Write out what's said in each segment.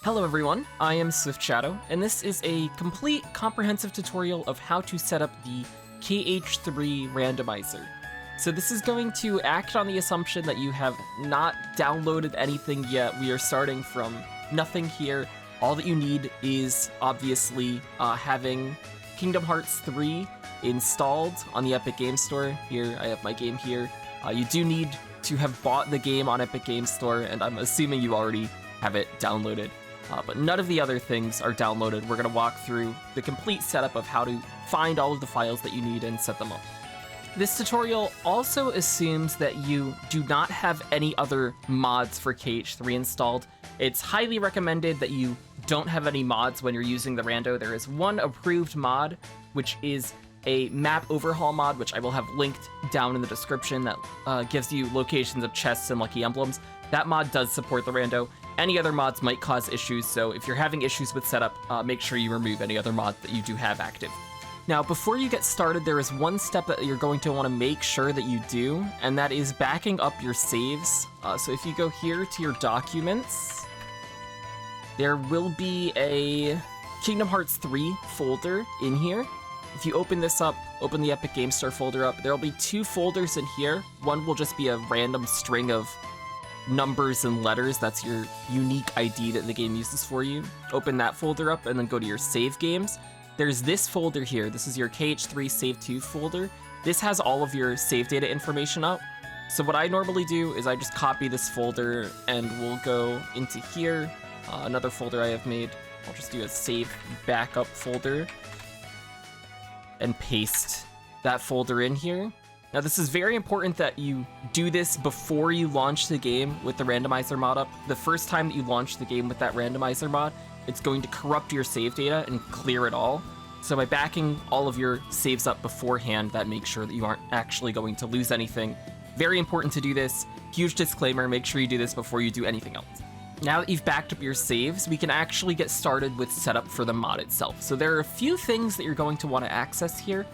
Hello everyone, I am Swift Shadow, and this is a complete comprehensive tutorial of how to set up the KH3 Randomizer. So this is going to act on the assumption that you have not downloaded anything yet. We are starting from nothing here. All that you need is obviously having Kingdom Hearts 3 installed on the Epic Game Store. Here, I have my game here. You do need to have bought the game on Epic Game Store, and I'm assuming you already have it downloaded. But none of the other things are downloaded. We're going to walk through the complete setup of how to find all of the files that you need and set them up. This tutorial also assumes that you do not have any other mods for KH3 installed. It's highly recommended that you don't have any mods when you're using the Rando. There is one approved mod, which is a map overhaul mod, which I will have linked down in the description, that gives you locations of chests and lucky emblems. That mod does support the Rando. Any other mods might cause issues, so if you're having issues with setup, make sure you remove any other mods that you do have active. Now, before you get started, there is one step that you're going to want to make sure that you do, and that is backing up your saves. So if you go here to your documents, there will be a Kingdom Hearts 3 folder in here. If you open this up, open the Epic Game Store folder up, there will be two folders in here. One will just be a random string of numbers and letters. That's your unique ID that the game uses for you. Open that folder up and then go to your save games. There's this folder here. This is your KH3 Save 2 folder. This has all of your save data information up. So what I normally do is I just copy this folder and we'll go into here. Another folder I have made. I'll just do a save backup folder and paste that folder in here. Now this is very important that you do this before you launch the game with the randomizer mod up. The first time that you launch the game with that randomizer mod, it's going to corrupt your save data and clear it all. So by backing all of your saves up beforehand, that makes sure that you aren't actually going to lose anything. Very important to do this. Huge disclaimer, make sure you do this before you do anything else. Now that you've backed up your saves, we can actually get started with setup for the mod itself. So there are a few things that you're going to want to access here.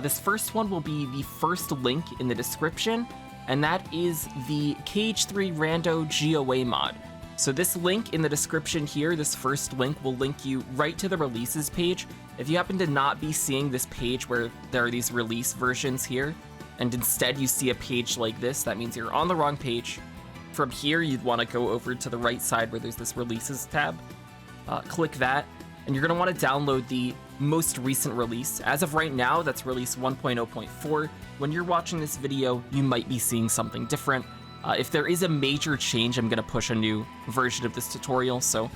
This first one will be the first link in the description, and that is the KH3 Rando GOA mod. So this link in the description here, this first link, will link you right to the releases page. If you happen to not be seeing this page where there are these release versions here, and instead you see a page like this, that means you're on the wrong page. From here, you'd want to go over to the right side where there's this releases tab. Click that, and you're going to want to download the most recent release. As of right now, that's release 1.0.4. When you're watching this video, you might be seeing something different. If there is a major change, I'm going to push a new version of this tutorial, so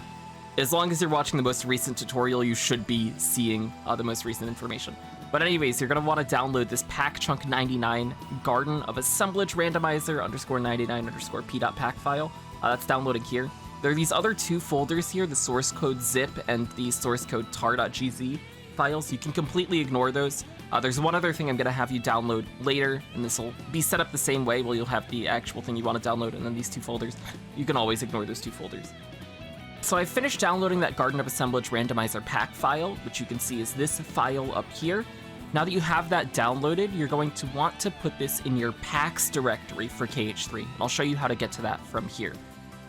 as long as you're watching the most recent tutorial, you should be seeing the most recent information. But anyways, you're going to want to download this packchunk 99 Garden of Assemblage Randomizer _99_p.pack file. That's downloading here. There are these other two folders here, the source code zip and the source code tar.gz files. You can completely ignore those. There's one other thing I'm going to have you download later, and this will be set up the same way where you'll have the actual thing you want to download and then these two folders. You can always ignore those two folders. So I finished downloading that Garden of Assemblage Randomizer pack file, which you can see is this file up here. Now that you have that downloaded, you're going to want to put this in your packs directory for KH3. I'll show you how to get to that from here.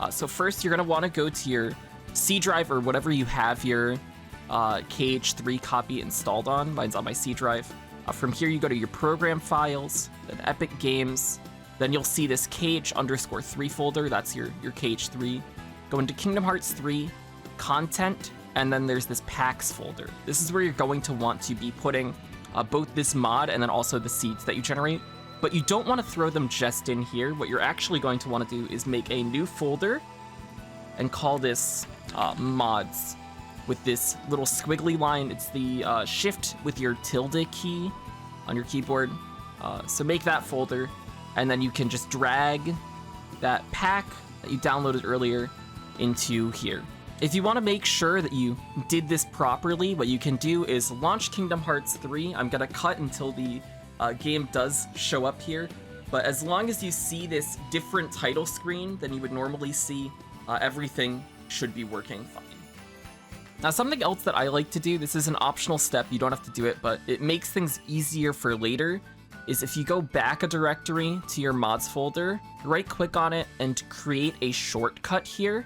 So first, you're going to want to go to your C drive or whatever you have your KH3 copy installed on. Mine's on my C drive. From here, you go to your program files, then Epic Games. Then you'll see this KH_3 folder. That's your KH3. Go into Kingdom Hearts 3, Content, and then there's this Packs folder. This is where you're going to want to be putting both this mod and then also the seeds that you generate. But you don't want to throw them just in here. What you're actually going to want to do is make a new folder and call this mods with this little squiggly line. It's the shift with your tilde key on your keyboard. So make that folder, and then you can just drag that pack that you downloaded earlier into here. If you want to make sure that you did this properly, what you can do is launch Kingdom Hearts 3. I'm going to cut until the game does show up here, but as long as you see this different title screen than you would normally see, everything should be working fine. Now, something else that I like to do, this is an optional step, you don't have to do it, but it makes things easier for later, is if you go back a directory to your mods folder, right click on it and create a shortcut here.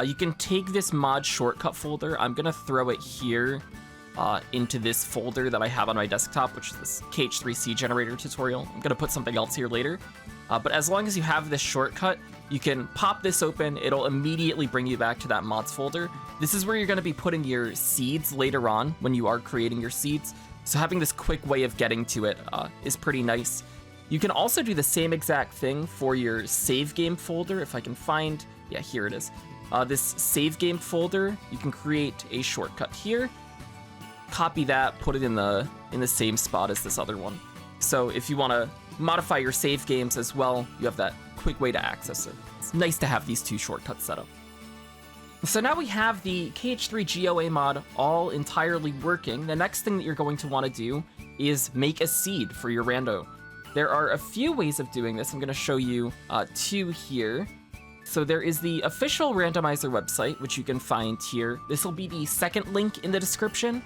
you can take this mod shortcut folder. I'm gonna throw it here into this folder that I have on my desktop, which is this KH3 seed generator tutorial. I'm gonna put something else here later. But as long as you have this shortcut, you can pop this open. It'll immediately bring you back to that mods folder. This is where you're gonna be putting your seeds later on when you are creating your seeds. So having this quick way of getting to it is pretty nice. You can also do the same exact thing for your save game folder. If I can find, yeah, here it is. This save game folder, you can create a shortcut here, copy that, put it in the same spot as this other one. So if you want to modify your save games as well, you have that quick way to access it. It's nice to have these two shortcuts set up. So now we have the KH3 GOA mod all entirely working. The next thing that you're going to want to do is make a seed for your rando. There are a few ways of doing this. I'm going to show you two here. So there is the official randomizer website, which you can find here. This will be the second link in the description.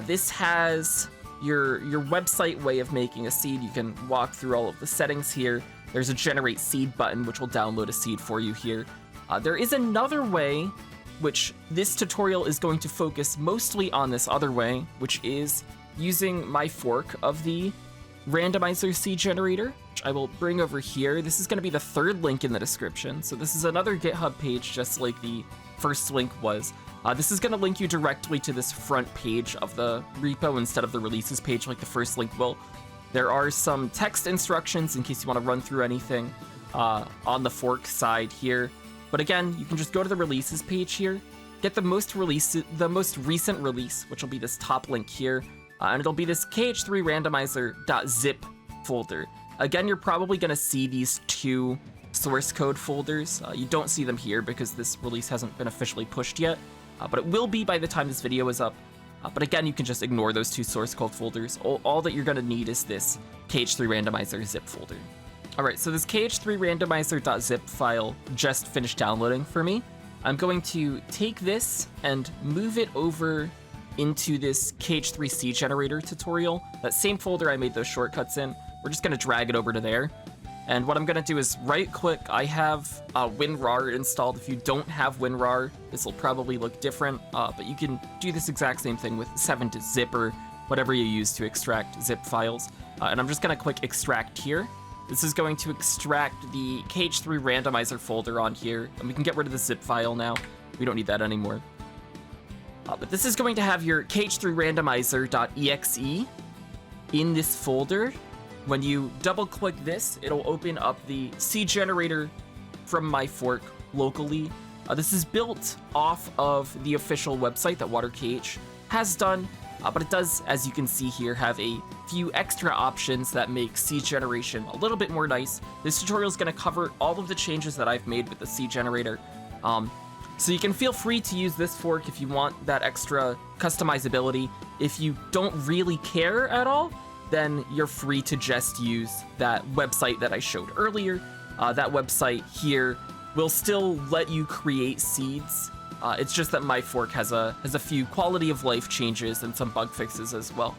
This has your website way of making a seed. You can walk through all of the settings here. There's a generate seed button, which will download a seed for you here. There is another way, which this tutorial is going to focus mostly on this other way, which is using my fork of the randomizer seed generator, which I will bring over here. This is going to be the third link in the description. So this is another GitHub page, just like the first link was. This is going to link you directly to this front page of the repo instead of the releases page like the first link will. There are some text instructions in case you want to run through anything on the fork side here. But again, you can just go to the releases page here, get the most recent release, which will be this top link here, and it'll be this KH3 Randomizer.zip folder. Again, you're probably going to see these two source code folders. You don't see them here because this release hasn't been officially pushed yet, but it will be by the time this video is up. But again, you can just ignore those two source code folders. All that you're going to need is this KH3 Randomizer zip folder. Alright, so this KH3 Randomizer.zip file just finished downloading for me. I'm going to take this and move it over into this KH3 seed generator tutorial. That same folder I made those shortcuts in. We're just going to drag it over to there. And what I'm going to do is right click. I have WinRAR installed. If you don't have WinRAR, this will probably look different, but you can do this exact same thing with 7-zip or whatever you use to extract zip files. And I'm just going to click extract here. This is going to extract the KH3 randomizer folder on here, and we can get rid of the zip file now. We don't need that anymore. But this is going to have your KH3 randomizer.exe in this folder. When you double click this, it'll open up the seed generator from my fork locally. This is built off of the official website that WaterKH has done, but it does, as you can see here, have a few extra options that make seed generation a little bit more nice. This tutorial is going to cover all of the changes that I've made with the seed generator. So you can feel free to use this fork if you want that extra customizability. If you don't really care at all, then you're free to just use that website that I showed earlier. That website here will still let you create seeds. It's just that my fork has a few quality of life changes and some bug fixes as well.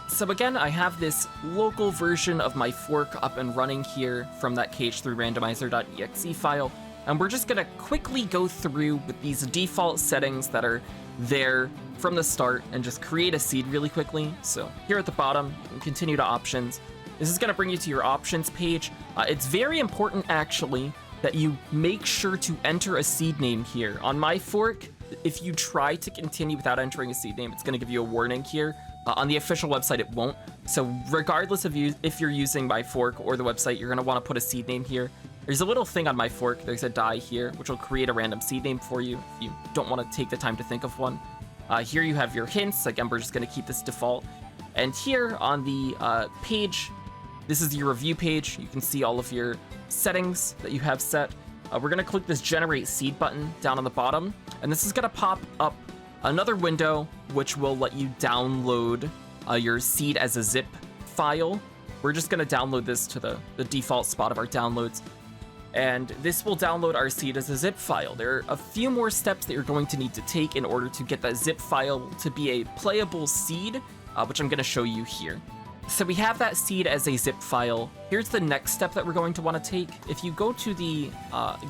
So again, I have this local version of my fork up and running here from that KH3 randomizer.exe file, and we're just gonna quickly go through with these default settings that are there from the start and just create a seed really quickly. So here at the bottom, you can continue to options. This is gonna bring you to your options page. It's very important actually that you make sure to enter a seed name here. On my fork, if you try to continue without entering a seed name, it's gonna give you a warning here. On the official website, it won't. So regardless of if you're using my fork or the website, you're gonna wanna put a seed name here. There's a little thing on my fork, there's a die here, which will create a random seed name for you if you don't wanna take the time to think of one. Here you have your hints. Again, we're just gonna keep this default. And here on the page, this is your review page. You can see all of your settings that you have set. We're gonna click this generate seed button down on the bottom, and this is gonna pop up another window which will let you download your seed as a zip file. We're just gonna download this to the default spot of our downloads, and this will download our seed as a zip file. There are a few more steps that you're going to need to take in order to get that zip file to be a playable seed, which I'm gonna show you here. So we have that seed as a zip file. Here's the next step that we're going to want to take. If you go to the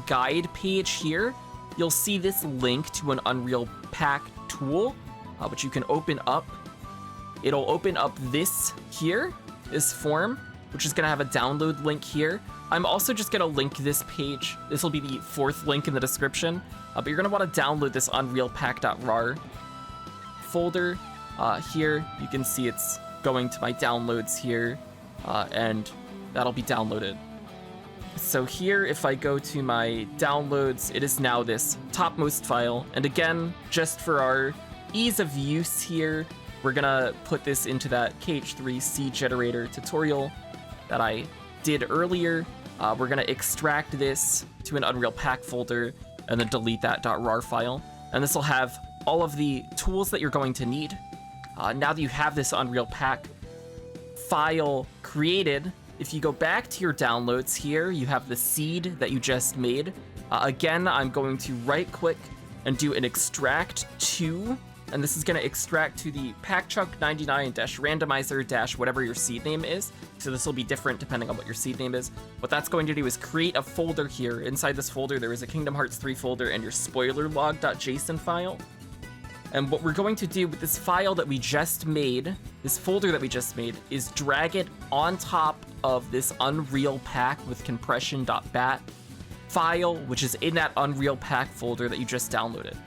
guide page here, you'll see this link to an Unreal Pack tool, which you can open up. It'll open up this here, this form, which is gonna have a download link here. I'm also just gonna link this page. This will be the 4th link in the description, but you're gonna wanna download this unrealpack.rar folder. Here, you can see it's going to my downloads here, and that'll be downloaded. So here, if I go to my downloads, it is now this topmost file. And again, just for our ease of use here, we're gonna put this into that KH3 seed generator tutorial that I did earlier. We're gonna extract this to an Unreal Pack folder and then delete that .rar file. And this will have all of the tools that you're going to need. Now that you have this Unreal Pack file created, if you go back to your downloads here, you have the seed that you just made. Again, I'm going to right click and do an extract to, and this is going to extract to the packchunk99-randomizer- whatever your seed name is. So this will be different depending on what your seed name is. What that's going to do is create a folder here. Inside this folder, there is a Kingdom Hearts 3 folder and your spoilerlog.json file. And what we're going to do with this file that we just made, this folder that we just made, is drag it on top of this Unreal Pack with compression.bat file, which is in that Unreal Pack folder that you just downloaded.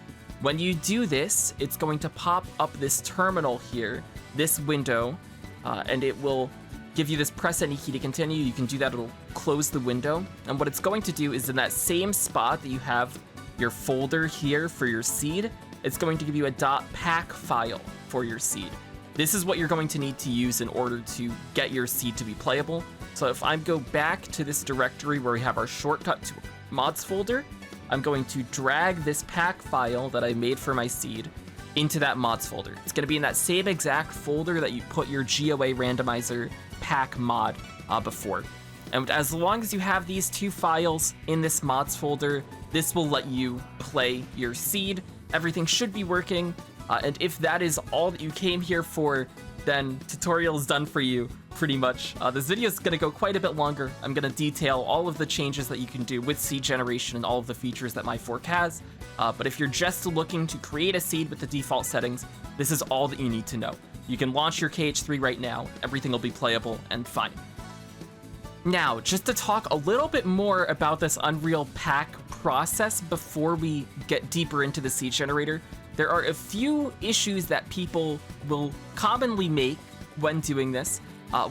When you do this, it's going to pop up this terminal here, this window, and it will give you this press any key to continue. You can do that, it'll close the window. And what it's going to do is in that same spot that you have your folder here for your seed, it's going to give you a .pack file for your seed. This is what you're going to need to use in order to get your seed to be playable. So if I go back to this directory where we have our shortcut to mods folder, I'm going to drag this pack file that I made for my seed into that mods folder. It's going to be in that same exact folder that you put your GOA randomizer pack mod before. And as long as you have these 2 files in this mods folder, this will let you play your seed. Everything should be working, and if that is all that you came here for, then tutorial is done for you, pretty much. This video is going to go quite a bit longer. I'm going to detail all of the changes that you can do with seed generation and all of the features that my fork has, but if you're just looking to create a seed with the default settings, this is all that you need to know. You can launch your KH3 right now, everything will be playable and fine. Now, just to talk a little bit more about this Unreal Pack process before we get deeper into the seed generator, there are a few issues that people will commonly make when doing this.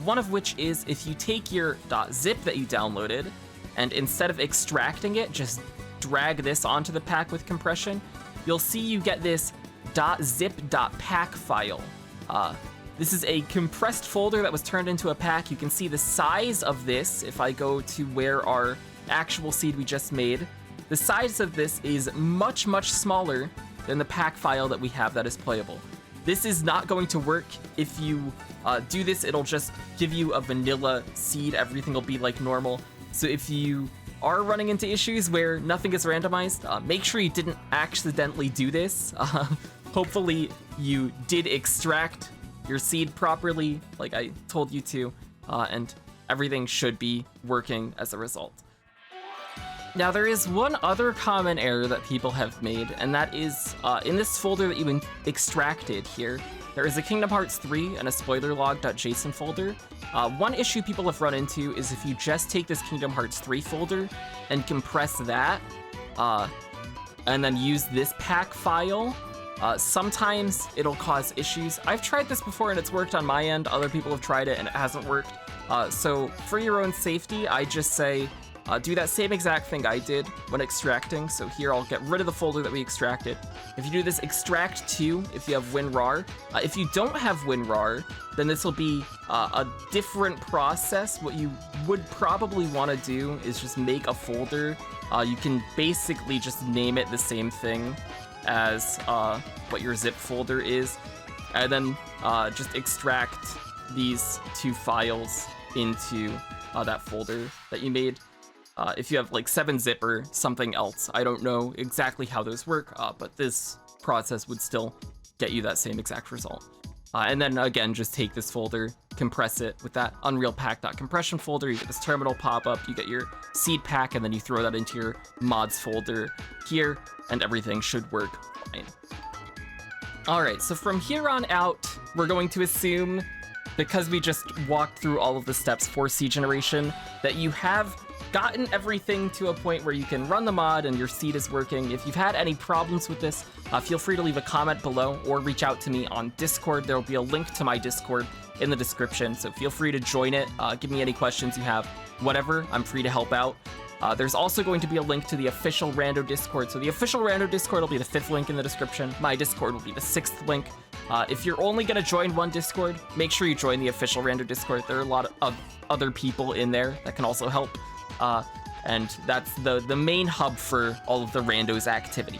One of which is if you take your .zip that you downloaded and instead of extracting it, just drag this onto the pack with compression, you'll see you get this .zip.pack file. This is a compressed folder that was turned into a pack. You can see the size of this if I go to where our actual seed we just made. The size of this is much, much smaller than the pack file that we have that is playable. This is not going to work. If you do this, it'll just give you a vanilla seed. Everything will be like normal. So if you are running into issues where nothing is randomized, make sure you didn't accidentally do this. Hopefully you did extract your seed properly, like I told you to, and everything should be working as a result. Now there is one other common error that people have made, and that is in this folder that you extracted here, there is a Kingdom Hearts 3 and a spoilerlog.json folder. One issue people have run into is if you just take this Kingdom Hearts 3 folder and compress that, and then use this pack file, sometimes it'll cause issues. I've tried this before and it's worked on my end. Other people have tried it and it hasn't worked. So for your own safety, I just say do that same exact thing I did when extracting. So here I'll get rid of the folder that we extracted. If you do this extract to, if you have WinRAR. If you don't have WinRAR, then this will be a different process. What you would probably want to do is just make a folder. You can basically just name it the same thing as what your zip folder is, and then just extract these 2 files into that folder that you made. If you have like 7-zip or something else, I don't know exactly how those work, but this process would still get you that same exact result. And then again, just take this folder, compress it with that Unreal Pack.compression folder. You get this terminal pop-up, you get your seed pack, and then you throw that into your mods folder here, and everything should work fine. Alright, so from here on out, we're going to assume, because we just walked through all of the steps for seed generation, that you have gotten everything to a point where you can run the mod and your seed is working. If you've had any problems with this, feel free to leave a comment below or reach out to me on Discord. There will be a link to my Discord in the description, so feel free to join it. Give me any questions you have, whatever, I'm free to help out. There's also going to be a link to the official Rando Discord. So the official Rando Discord will be the 5th link in the description. My Discord will be the 6th link. If you're only going to join one Discord, make sure you join the official Rando Discord. There are a lot of other people in there that can also help. And that's the main hub for all of the Rando's activity.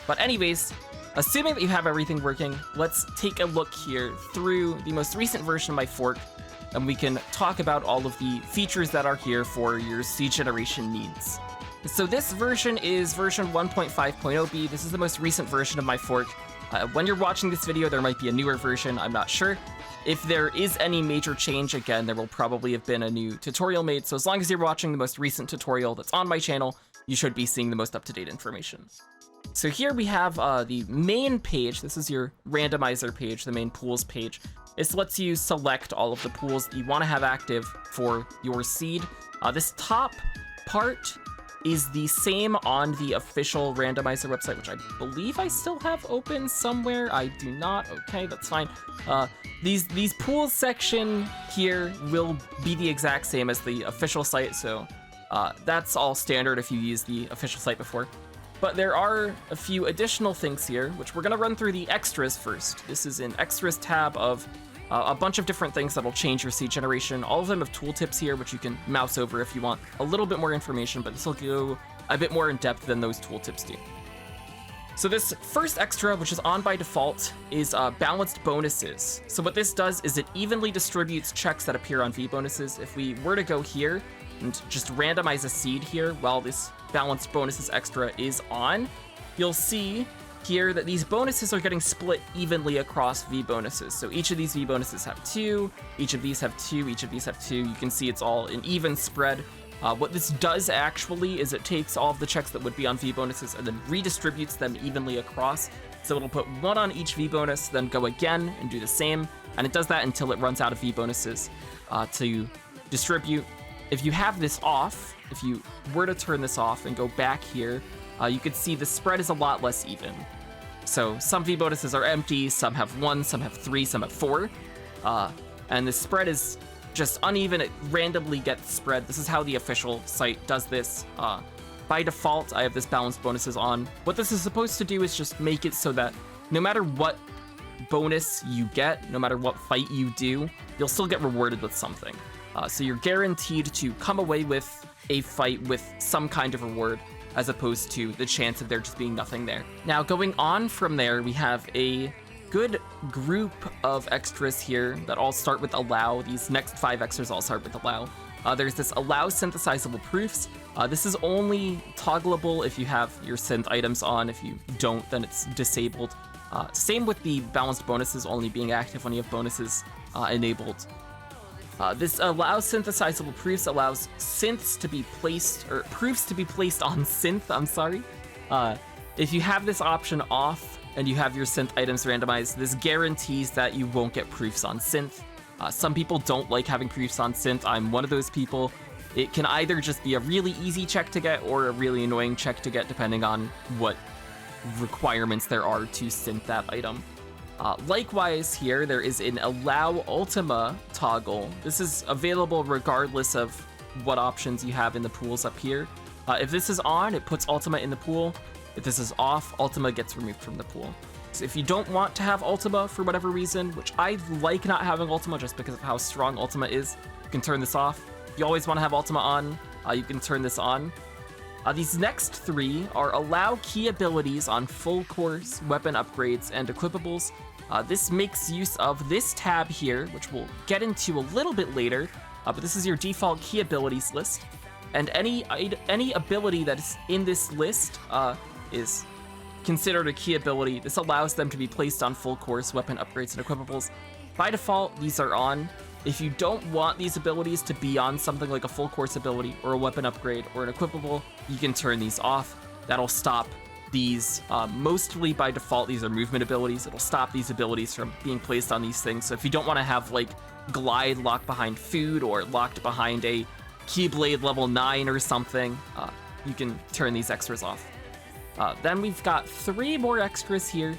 But anyways, assuming that you have everything working, let's take a look here through the most recent version of my fork, and we can talk about all of the features that are here for your seed generation needs. So this version is version 1.5.0b. This is the most recent version of my fork. When you're watching this video, there might be a newer version, I'm not sure. If there is any major change, again, there will probably have been a new tutorial made, so as long as you're watching the most recent tutorial that's on my channel, you should be seeing the most up-to-date information. So here we have the main page. This is your randomizer page, the main pools page. This lets you select all of the pools that you want to have active for your seed. This top part is the same on the official randomizer website, which I believe I still have open somewhere. I do not. Okay, that's fine. These pools section here will be the exact same as the official site, so that's all standard if you use the official site before. But there are a few additional things here, which we're going to run through the extras first. This is an extras tab of a bunch of different things that'll change your seed generation. All of them have tooltips here, which you can mouse over if you want a little bit more information, but this will go a bit more in depth than those tooltips do. So this first extra, which is on by default, is balanced bonuses. So what this does is it evenly distributes checks that appear on V bonuses. If we were to go here and just randomize a seed here while this balanced bonuses extra is on, you'll see here that these bonuses are getting split evenly across V bonuses. So each of these V bonuses have 2, each of these have 2, each of these have 2. You can see it's all an even spread. What this does actually is it takes all of the checks that would be on V bonuses and then redistributes them evenly across. So it'll put 1 on each V bonus, then go again and do the same. And it does that until it runs out of V bonuses to distribute. If you have this off, if you were to turn this off and go back here, you could see the spread is a lot less even. So some V bonuses are empty, some have 1, some have 3, some have 4. And the spread is just uneven, it randomly gets spread. This is how the official site does this. By default, I have this balanced bonuses on. What this is supposed to do is just make it so that no matter what bonus you get, no matter what fight you do, you'll still get rewarded with something. So you're guaranteed to come away with a fight with some kind of reward, as opposed to the chance of there just being nothing there. Now, going on from there, we have a good group of extras here that all start with allow. These next 5 extras all start with allow. There's this allow synthesizable proofs. This is only toggleable if you have your synth items on. If you don't, then it's disabled. Same with the balanced bonuses only being active when you have bonuses enabled. This allows synthesizable proofs, allows synths to be placed, or proofs to be placed on synth, I'm sorry. If you have this option off and you have your synth items randomized, this guarantees that you won't get proofs on synth. Some people don't like having proofs on synth. I'm one of those people. It can either just be a really easy check to get or a really annoying check to get, depending on what requirements there are to synth that item. Likewise here, there is an allow Ultima toggle. This is available regardless of what options you have in the pools up here. If this is on, it puts Ultima in the pool. If this is off, Ultima gets removed from the pool. So if you don't want to have Ultima for whatever reason, which I like not having Ultima just because of how strong Ultima is, you can turn this off. If you always want to have Ultima on, you can turn this on. These next 3 are allow key abilities on full course, weapon upgrades, and equipables. This makes use of this tab here, which we'll get into a little bit later, but this is your default key abilities list. And any ability that is in this list is considered a key ability. This allows them to be placed on full course, weapon upgrades, and equipables. By default, these are on. If you don't want these abilities to be on something like a full course ability or a weapon upgrade or an equipable, you can turn these off. That'll stop these, mostly by default, these are movement abilities. It'll stop these abilities from being placed on these things. So if you don't want to have like glide locked behind food or locked behind a Keyblade level 9 or something, you can turn these extras off. Then we've got 3 more extras here,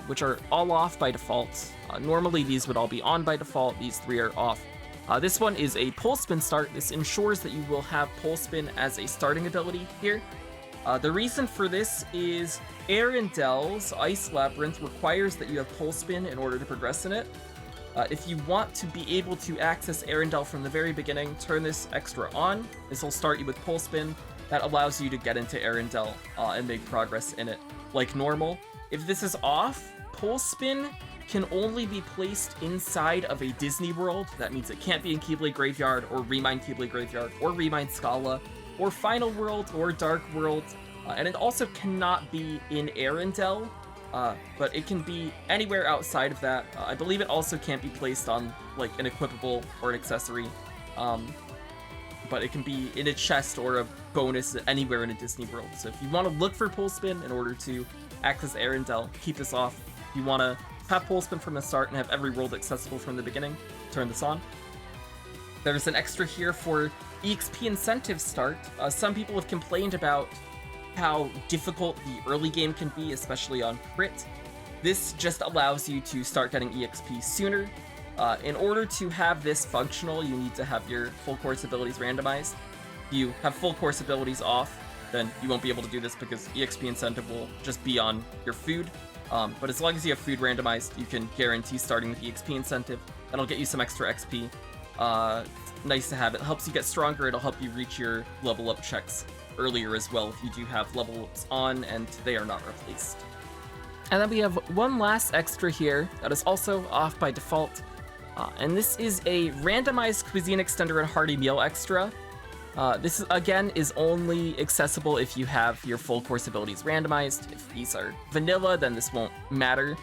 which are all off by default. Normally these would all be on by default, these 3 are off. This one is a pole spin start. This ensures that you will have pole spin as a starting ability here. The reason for this is Arendel's Ice Labyrinth requires that you have pole spin in order to progress in it. If you want to be able to access Arendelle from the very beginning, turn this extra on. This will start you with pole spin. That allows you to get into Arendelle and make progress in it like normal. If this is off, pole spin can only be placed inside of a Disney World. That means it can't be in Keyblade Graveyard or Remind Keyblade Graveyard or Remind Scala or Final World or Dark World. And it also cannot be in Arendelle, but it can be anywhere outside of that. I believe it also can't be placed on like an equipable or an accessory, but it can be in a chest or a bonus anywhere in a Disney World. So if you want to look for pole spin in order to access Arendelle, keep this off. If you want to have pole spin from the start and have every world accessible from the beginning, turn this on. There's an extra here for EXP incentive start. Some people have complained about how difficult the early game can be, especially on crit. This just allows you to start getting EXP sooner. In order to have this functional, you need to have your full course abilities randomized. If you have full course abilities off, then you won't be able to do this because EXP incentive will just be on your food. But as long as you have food randomized, you can guarantee starting with EXP incentive. That'll get you some extra XP. Nice to have. It helps you get stronger. It'll help you reach your level up checks earlier as well if you do have level ups on and they are not replaced. And then we have one last extra here that is also off by default. And this is a randomized cuisine extender and hearty meal extra. This again is only accessible if you have your full course abilities randomized. If these are vanilla, then this won't matter.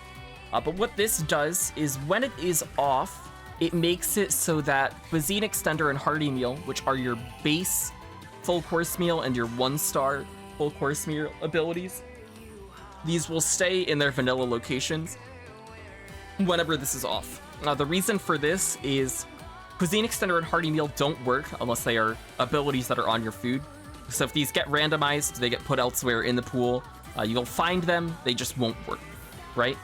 But what this does is when it is off, it makes it so that cuisine extender and hearty meal, which are your base full course meal and your 1-star full course meal abilities, these will stay in their vanilla locations whenever this is off. The reason for this is cuisine extender and hearty meal don't work unless they are abilities that are on your food. So if these get randomized, they get put elsewhere in the pool. You'll find them, they just won't work, right?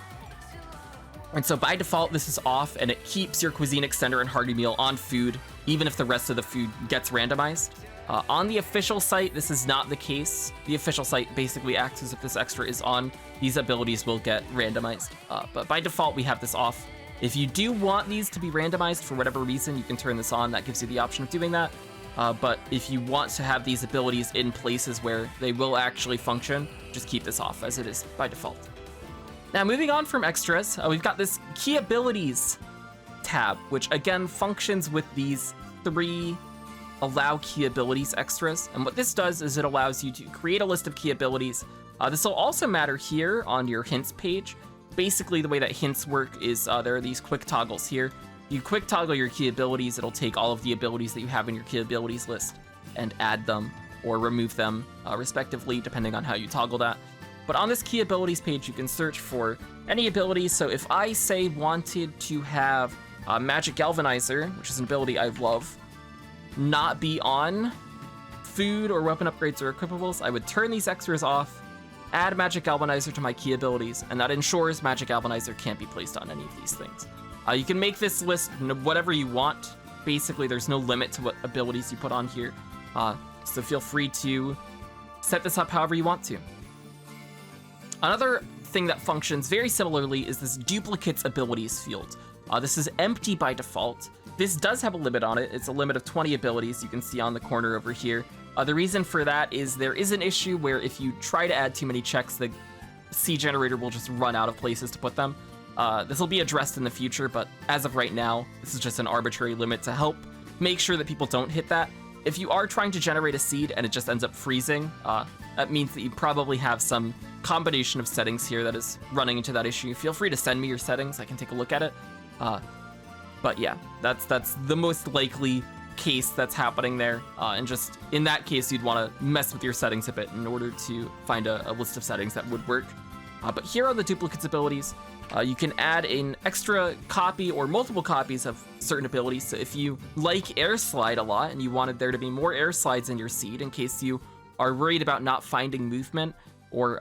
And so by default, this is off, and it keeps your cuisine extender and hearty meal on food, even if the rest of the food gets randomized. On the official site, this is not the case. The official site basically acts as if this extra is on. These abilities will get randomized. But by default, we have this off. If you do want these to be randomized for whatever reason, you can turn this on. That gives you the option of doing that. But if you want to have these abilities in places where they will actually function, just keep this off as it is by default. Now, moving on from extras, we've got this key abilities tab, which again functions with these 3 allow key abilities extras. And what this does is it allows you to create a list of key abilities. This will also matter here on your hints page. Basically, the way that hints work is there are these quick toggles here. You quick toggle your key abilities, it'll take all of the abilities that you have in your key abilities list and add them or remove them respectively, depending on how you toggle that. But on this key abilities page, you can search for any abilities. So if I say wanted to have Magic Galvanizer, which is an ability I love, not be on food or weapon upgrades or equipables, I would turn these extras off, add Magic Galvanizer to my key abilities, and that ensures Magic Galvanizer can't be placed on any of these things. You can make this list whatever you want. Basically, there's no limit to what abilities you put on here. So feel free to set this up however you want to. Another thing that functions very similarly is this duplicates abilities field. This is empty by default. This does have a limit on it. It's a limit of 20 abilities you can see on the corner over here. The reason for that is there is an issue where if you try to add too many checks, the C generator will just run out of places to put them. This will be addressed in the future, but as of right now, this is just an arbitrary limit to help make sure that people don't hit that. If you are trying to generate a seed and it just ends up freezing, that means that you probably have some combination of settings here that is running into that issue. Feel free to send me your settings. I can take a look at it. But yeah, that's the most likely case that's happening there. And just in that case, you'd want to mess with your settings a bit in order to find a list of settings that would work. But here are the duplicates abilities. You can add an extra copy or multiple copies of certain abilities. So if you like air slide a lot and you wanted there to be more air slides in your seed in case you are worried about not finding movement, or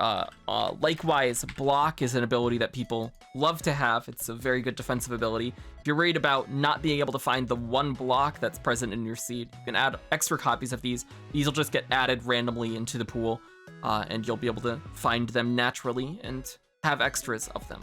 likewise, block is an ability that people love to have. It's a very good defensive ability. If you're worried about not being able to find the one block that's present in your seed, you can add extra copies of these. These will just get added randomly into the pool, and you'll be able to find them naturally and have extras of them.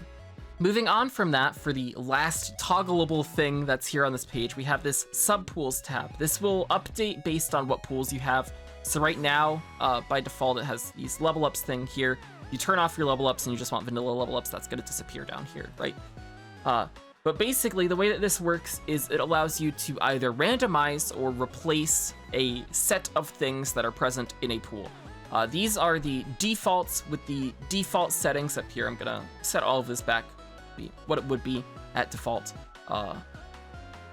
Moving on from that, for the last toggleable thing that's here on this page, we have this sub-pools tab. This will update based on what pools you have. So right now, by default, it has these level ups thing here. You turn off your level ups and you just want vanilla level ups, that's gonna disappear down here, right? But basically, the way that this works is it allows you to either randomize or replace a set of things that are present in a pool. These are the defaults with the default settings up here. I'm gonna set all of this back, what it would be at default.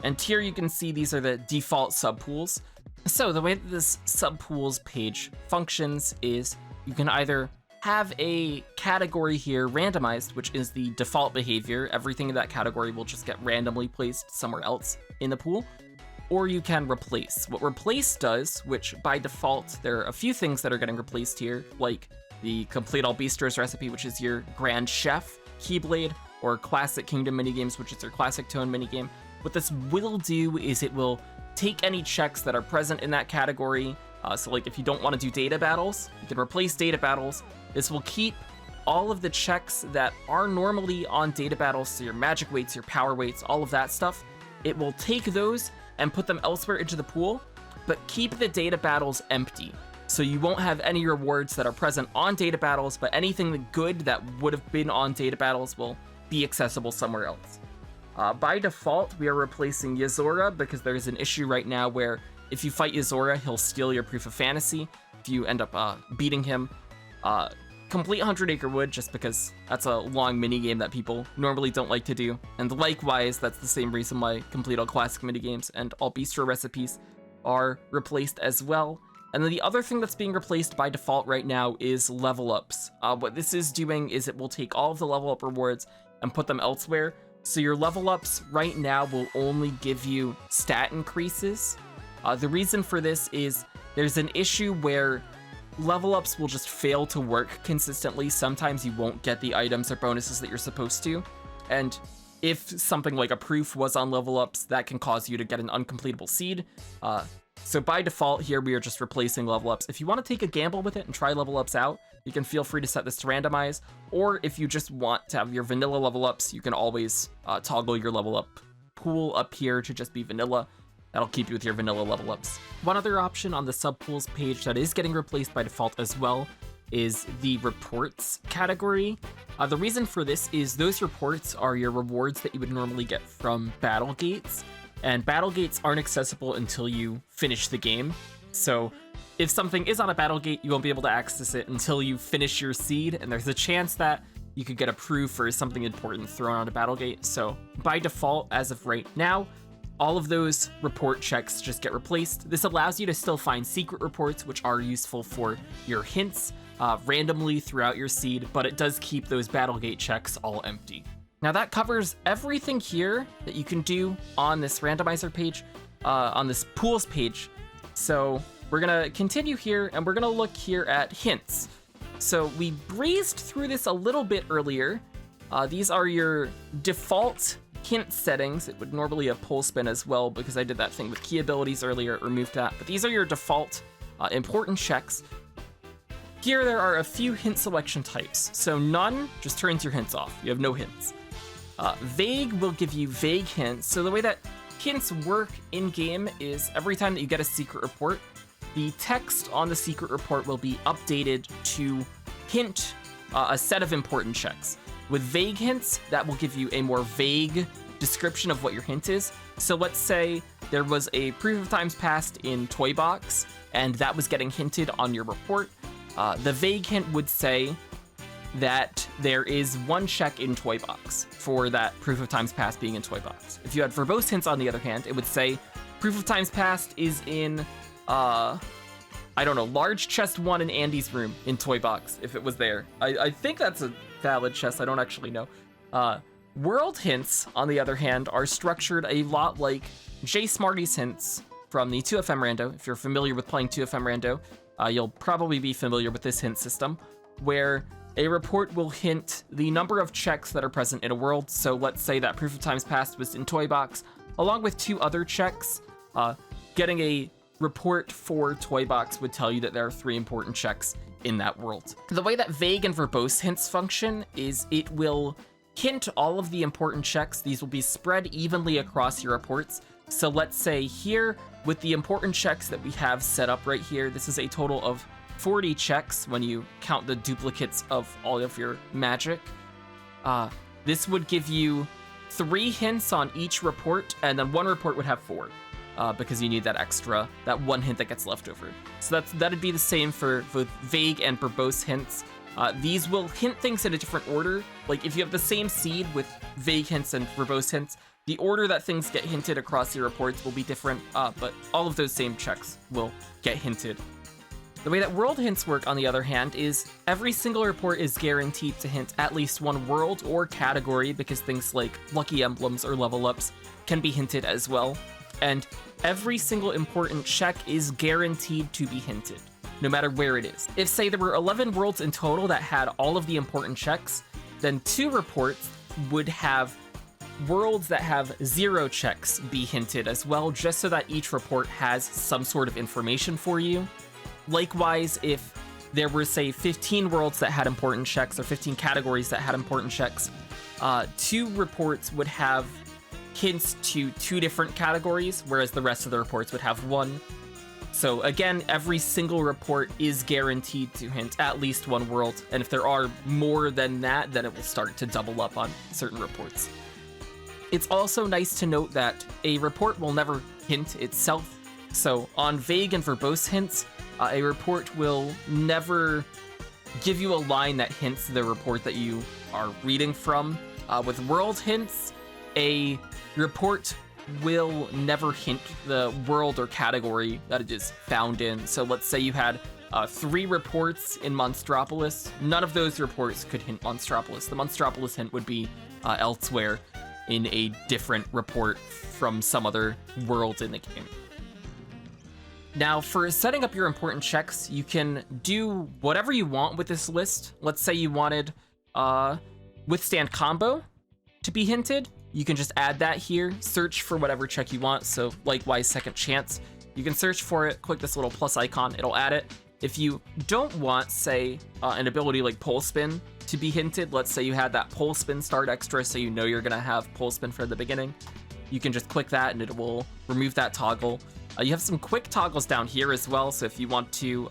And here you can see these are the default subpools. So the way that this subpools page functions is you can either have a category here randomized, which is the default behavior. Everything in that category will just get randomly placed somewhere else in the pool. Or you can replace. What replace does, which by default, there are a few things that are getting replaced here, like the Complete All Bistros recipe, which is your Grand Chef, Keyblade, or Classic Kingdom minigames, which is your Classic Tone minigame. What this will do is it will take any checks that are present in that category. So like if you don't want to do data battles, you can replace data battles. This will keep all of the checks that are normally on data battles, so your magic weights, your power weights, all of that stuff. It will take those and put them elsewhere into the pool, but keep the data battles empty. So you won't have any rewards that are present on data battles, but anything good that would have been on data battles will be accessible somewhere else. By default, we are replacing Yozora because there's an issue right now where if you fight Yozora, he'll steal your Proof of Fantasy. If you end up beating him, complete 100 Acre Wood, just because that's a long minigame that people normally don't like to do. And likewise, that's the same reason why Complete All Classic minigames and all Bistro recipes are replaced as well. And then the other thing that's being replaced by default right now is level ups. What this is doing is it will take all of the level up rewards and put them elsewhere. So your level ups right now will only give you stat increases. The reason for this is there's an issue where level ups will just fail to work consistently. Sometimes you won't get the items or bonuses that you're supposed to. And if something like a proof was on level ups, that can cause you to get an uncompletable seed. So by default here, we are just replacing level ups. If you want to take a gamble with it and try level ups out, you can feel free to set this to randomize. Or if you just want to have your vanilla level ups, you can always toggle your level up pool up here to just be vanilla. That'll keep you with your vanilla level ups. One other option on the subpools page that is getting replaced by default as well is the reports category. The reason for this is those reports are your rewards that you would normally get from battle gates, and battle gates aren't accessible until you finish the game. So if something is on a battle gate, you won't be able to access it until you finish your seed, and there's a chance that you could get a proof or something important thrown on a battle gate. So by default, as of right now, all of those report checks just get replaced. This allows you to still find secret reports, which are useful for your hints randomly throughout your seed, but it does keep those Battlegate checks all empty. Now that covers everything here that you can do on this randomizer page, on this pools page. So we're gonna continue here and we're gonna look here at hints. So we breezed through this a little bit earlier. These are your default hint settings. It would normally have pull spin as well because I did that thing with key abilities earlier, removed that. But these are your default important checks. Here there are a few hint selection types. So none just turns your hints off. You have no hints. Vague will give you vague hints. So the way that hints work in game is every time that you get a secret report, the text on the secret report will be updated to hint a set of important checks. With vague hints, that will give you a more vague description of what your hint is. So let's say there was a proof of times past in Toy Box, and that was getting hinted on your report. The vague hint would say, that there is one check in Toy Box for that proof of times past being in Toy Box. If you had verbose hints, on the other hand, it would say proof of times past is in, I don't know, large chest 1 in Andy's room in Toy Box, if it was there. I think that's a valid chest, I don't actually know. World hints, on the other hand, are structured a lot like J Smarty's hints from the 2FM Rando. If you're familiar with playing 2FM Rando, you'll probably be familiar with this hint system, where a report will hint the number of checks that are present in a world. So let's say that proof of times past was in Toy Box, along with 2 other checks. Getting a report for Toy Box would tell you that there are 3 important checks in that world. The way that vague and verbose hints function is it will hint all of the important checks. These will be spread evenly across your reports. So let's say here, with the important checks that we have set up right here, this is a total of 40 checks when you count the duplicates of all of your magic. This would give you 3 hints on each report, and then 1 report would have 4, because you need that extra, that 1 hint that gets left over. So that'd be the same for vague and verbose hints. These will hint things in a different order. Like if you have the same seed with vague hints and verbose hints, the order that things get hinted across your reports will be different, but all of those same checks will get hinted. The way that world hints work, on the other hand, is every single report is guaranteed to hint at least 1 world or category, because things like lucky emblems or level ups can be hinted as well. And every single important check is guaranteed to be hinted, no matter where it is. If, say, there were 11 worlds in total that had all of the important checks, then 2 reports would have worlds that have 0 checks be hinted as well, just so that each report has some sort of information for you. Likewise, if there were, say, 15 worlds that had important checks, or 15 categories that had important checks, 2 reports would have hints to 2 different categories, whereas the rest of the reports would have 1. So again, every single report is guaranteed to hint at least 1 world, and if there are more than that, then it will start to double up on certain reports. It's also nice to note that a report will never hint itself. So on vague and verbose hints, a report will never give you a line that hints the report that you are reading from. With world hints, a report will never hint the world or category that it is found in. So let's say you had 3 reports in Monstropolis. None of those reports could hint Monstropolis. The Monstropolis hint would be elsewhere in a different report from some other world in the game. Now, for setting up your important checks, you can do whatever you want with this list. Let's say you wanted Withstand Combo to be hinted. You can just add that here, search for whatever check you want. So likewise, Second Chance. You can search for it, click this little plus icon, it'll add it. If you don't want, say, an ability like Pole Spin to be hinted, let's say you had that Pole Spin start extra, so you know you're gonna have Pole Spin for the beginning, you can just click that and it will remove that toggle. You have some quick toggles down here as well, so if you want to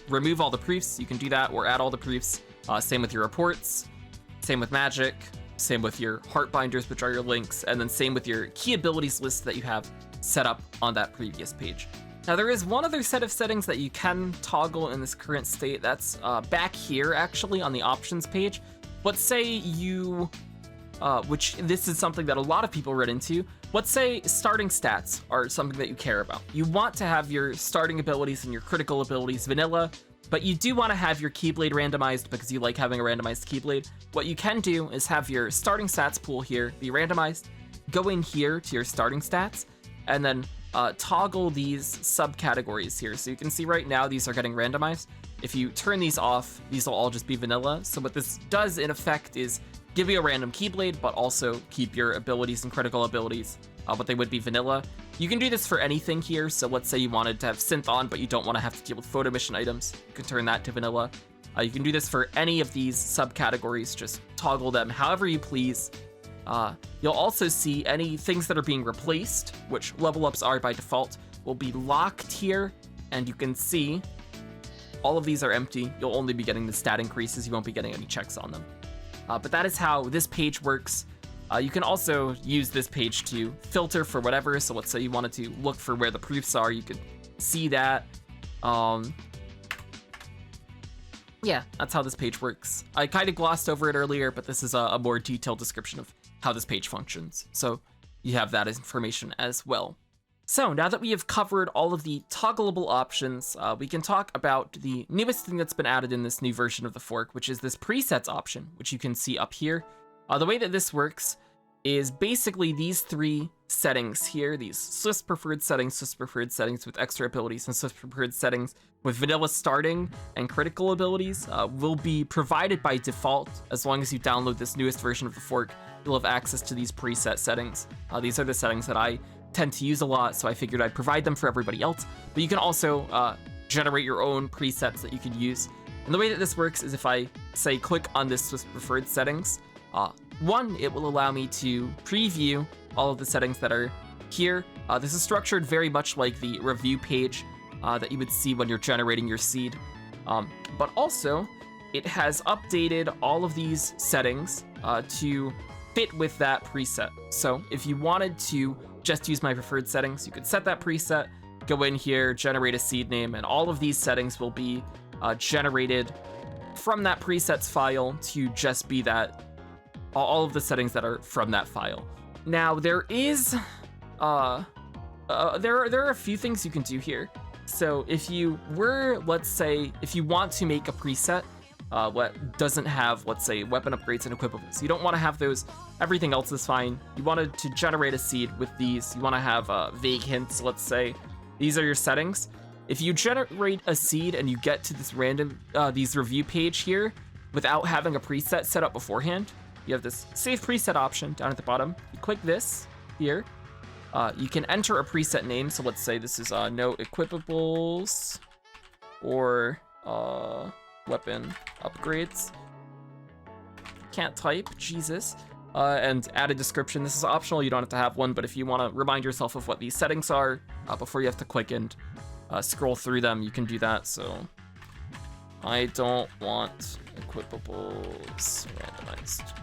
remove all the proofs, you can do that, or add all the proofs. Same with your reports, same with magic, same with your heart binders, which are your links, and then same with your key abilities list that you have set up on that previous page. Now, there is one other set of settings that you can toggle in this current state. That's back here, actually, on the options page. Let's say you, which this is something that a lot of people run into. Let's say starting stats are something that you care about. You want to have your starting abilities and your critical abilities vanilla, but you do want to have your Keyblade randomized because you like having a randomized Keyblade. What you can do is have your starting stats pool here be randomized, go in here to your starting stats, and then toggle these subcategories here. So you can see right now these are getting randomized. If you turn these off, these will all just be vanilla. So what this does in effect is give you a random Keyblade, but also keep your abilities and critical abilities, but they would be vanilla. You can do this for anything here. So let's say you wanted to have Synth on, but you don't want to have to deal with photo mission items. You can turn that to vanilla. You can do this for any of these subcategories. Just toggle them however you please. You'll also see any things that are being replaced, which level ups are by default, will be locked here. And you can see all of these are empty. You'll only be getting the stat increases. You won't be getting any checks on them. But that is how this page works. You can also use this page to filter for whatever. So let's say you wanted to look for where the proofs are. You could see that. yeah, that's how this page works. I kind of glossed over it earlier, but this is a more detailed description of how this page functions. So you have that information as well. So now that we have covered all of the toggleable options, we can talk about the newest thing that's been added in this new version of the fork, which is this presets option, which you can see up here. The way that this works is basically these three settings here, these Swiss preferred settings with extra abilities, and Swiss preferred settings with vanilla starting and critical abilities will be provided by default. As long as you download this newest version of the fork, you'll have access to these preset settings. These are the settings that I tend to use a lot, so I figured I'd provide them for everybody else. But you can also generate your own presets that you can use. And the way that this works is if I say click on this Swiss preferred settings, one, it will allow me to preview all of the settings that are here. This is structured very much like the review page that you would see when you're generating your seed. But also, it has updated all of these settings to fit with that preset. So if you wanted to just use my preferred settings, you could set that preset, go in here, generate a seed name, and all of these settings will be generated from that presets file to just be that all of the settings that are from that file. Now there is there are a few things you can do here. So if you were, let's say, if you want to make a preset what doesn't have, let's say, weapon upgrades and equipables, you don't want to have those. Everything else is fine. You wanted to generate a seed with these. You want to have vague hints, let's say. These are your settings. If you generate a seed and you get to this random these review page here without having a preset set up beforehand, you have this save preset option down at the bottom. You click this here. You can enter a preset name. So let's say this is no equipables or weapon upgrades. Can't type, Jesus. And add a description. This is optional, you don't have to have one, but if you want to remind yourself of what these settings are before you have to click and scroll through them, you can do that. So I don't want equipables randomized.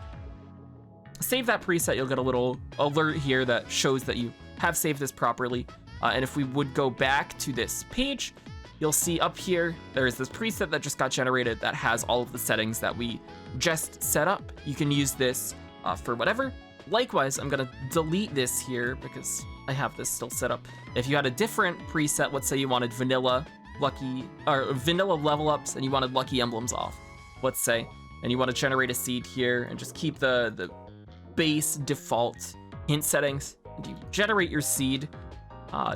Save that preset, you'll get a little alert here that shows that you have saved this properly. And if we would go back to this page, you'll see up here, there is this preset that just got generated that has all of the settings that we just set up. You can use this for whatever. Likewise, I'm gonna delete this here because I have this still set up. If you had a different preset, let's say you wanted vanilla level ups and you wanted lucky emblems off, let's say, and you want to generate a seed here and just keep the base default hint settings, and you generate your seed,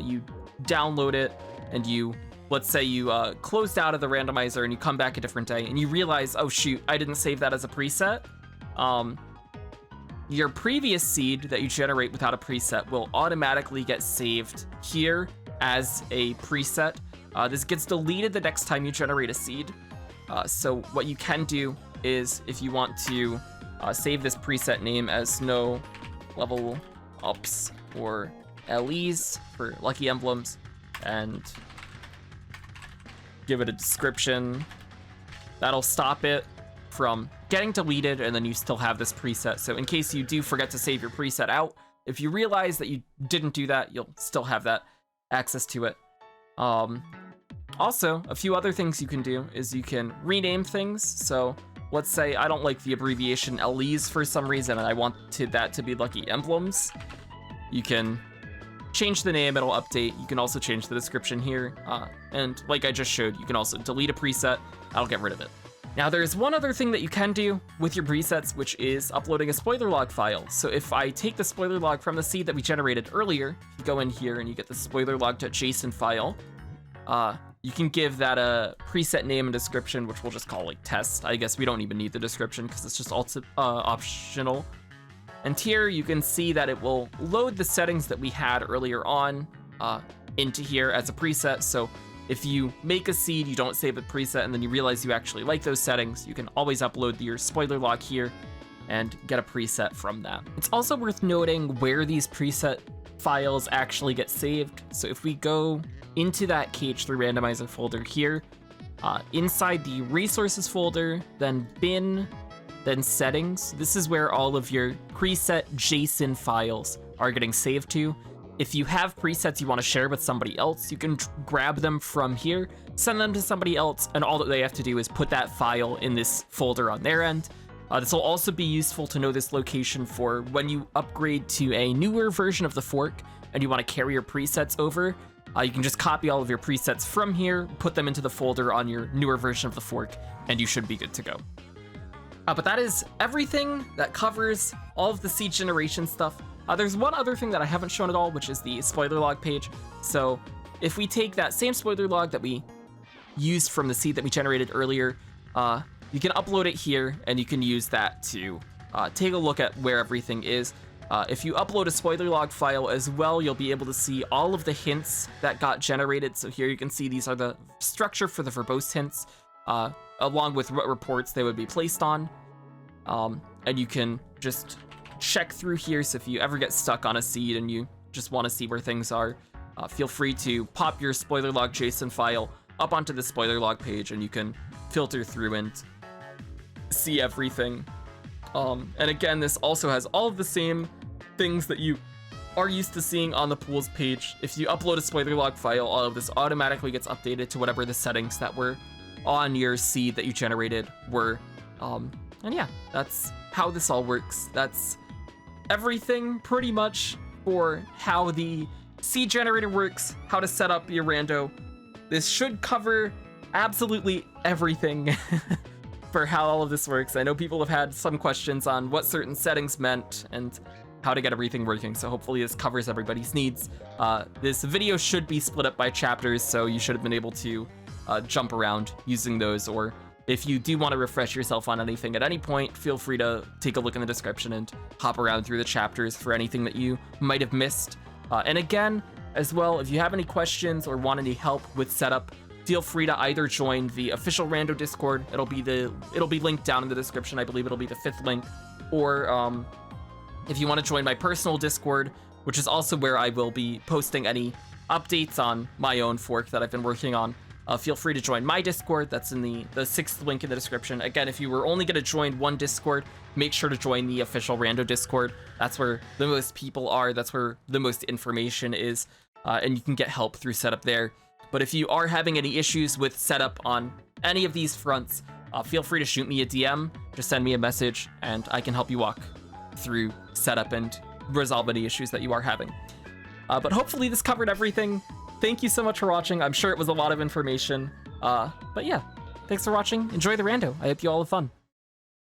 you download it, and you, let's say you closed out of the randomizer and you come back a different day and you realize, oh shoot, I didn't save that as a preset. Your previous seed that you generate without a preset will automatically get saved here as a preset. This gets deleted the next time you generate a seed. So what you can do is, if you want to save this preset name as no level ups or LEs for lucky emblems, and give it a description, that'll stop it from getting deleted, and then you still have this preset. So in case you do forget to save your preset out, if you realize that you didn't do that, you'll still have that access to it. Also, a few other things you can do is you can rename things. So let's say I don't like the abbreviation LEs for some reason, and I wanted that to be lucky emblems. You can change the name, it'll update. You can also change the description here. And like I just showed, you can also delete a preset, that'll get rid of it. Now there's one other thing that you can do with your presets, which is uploading a spoiler log file. So if I take the spoiler log from the seed that we generated earlier, you go in here and you get the spoiler log.json file. You can give that a preset name and description, which we'll just call like test. I guess we don't even need the description because it's just optional. And here you can see that it will load the settings that we had earlier on into here as a preset. So if you make a seed, you don't save the preset, and then you realize you actually like those settings, you can always upload your spoiler log here and get a preset from that. It's also worth noting where these preset files actually get saved. So if we go into that KH3 Randomizer folder here, inside the resources folder, then bin, then settings, this is where all of your preset JSON files are getting saved to. If you have presets you want to share with somebody else, you can grab them from here, send them to somebody else, and all that they have to do is put that file in this folder on their end. This will also be useful to know this location for when you upgrade to a newer version of the fork and you want to carry your presets over. You can just copy all of your presets from here, put them into the folder on your newer version of the fork, and you should be good to go. But that is everything that covers all of the seed generation stuff. There's one other thing that I haven't shown at all, which is the spoiler log page. So if we take that same spoiler log that we used from the seed that we generated earlier, you can upload it here, and you can use that to take a look at where everything is. If you upload a spoiler log file as well, you'll be able to see all of the hints that got generated. So here you can see these are the structure for the verbose hints, along with what reports they would be placed on. And you can just check through here. So if you ever get stuck on a seed and you just want to see where things are, feel free to pop your spoiler log JSON file up onto the spoiler log page, and you can filter through and see everything. And again, this also has all of the same things that you are used to seeing on the pools page. If you upload a spoiler log file, all of this automatically gets updated to whatever the settings that were on your seed that you generated were. And yeah, that's how this all works. That's everything pretty much for how the seed generator works, how to set up your rando. This should cover absolutely everything for how all of this works. I know people have had some questions on what certain settings meant and how to get everything working, so hopefully this covers everybody's needs. This video should be split up by chapters, so you should have been able to jump around using those, or if you do want to refresh yourself on anything at any point, feel free to take a look in the description and hop around through the chapters for anything that you might have missed. And again, as well, if you have any questions or want any help with setup, feel free to either join the official Rando Discord. It'll be linked down in the description. I believe it'll be the 5th link. Or if you want to join my personal Discord, which is also where I will be posting any updates on my own fork that I've been working on, feel free to join my Discord. That's in the 6th link in the description. Again, if you were only going to join one Discord, make sure to join the official Rando Discord. That's where the most people are. That's where the most information is. And you can get help through setup there. But if you are having any issues with setup on any of these fronts, feel free to shoot me a DM. Just send me a message, and I can help you walk through setup and resolve any issues that you are having. But hopefully this covered everything. Thank you so much for watching. I'm sure it was a lot of information. But yeah, thanks for watching. Enjoy the rando. I hope you all have fun.